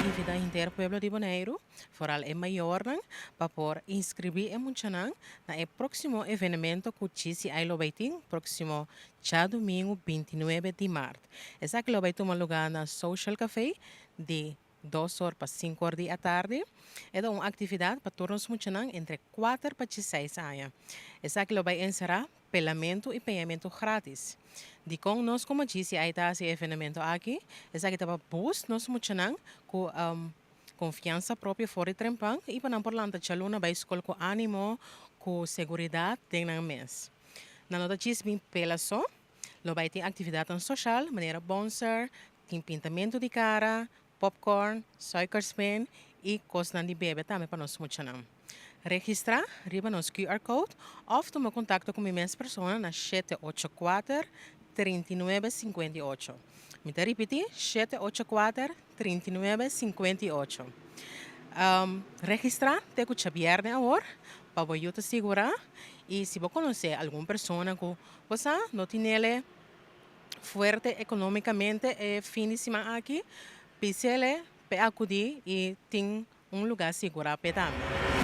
atividade interpueblo de Bonaire, foral é maior, para por inscrever em Munchanang, na é próximo evento que Chisi aí lo baiting, próximo já domingo 29 de março. Essa que lo vai tomar lugar na Social Café de 2 horas para 5 horas da tarde. É uma atividade para todos Munchanang entre 4 para 6 anos. Essa que lo vai encerrar pelamento e pagamento grátis. De com nós, como disse, aí está esse evento aqui, essa que estava bus, nós muitos com confiança própria fora de trempang, e para não por lá, a aluna vai escola com ânimo, com segurança, tem na mês. Na nota diz bem pela só, lo vai ter atividade social, maneira bonser, tem pintamento de cara, popcorn, suiker spin e coisas de bebê também para nós muitos. Registrar, riba nos QR Code, of tomar contato com a minha pessoa na 784-3958. Me te repetir, 784-3958. Registrar, te escucha viernes agora, para eu te segurar. E se você conhecer alguma pessoa que você não tem ele fuerte econômicamente fim de semana aqui, pise ele para acudir e tem lugar seguro para também.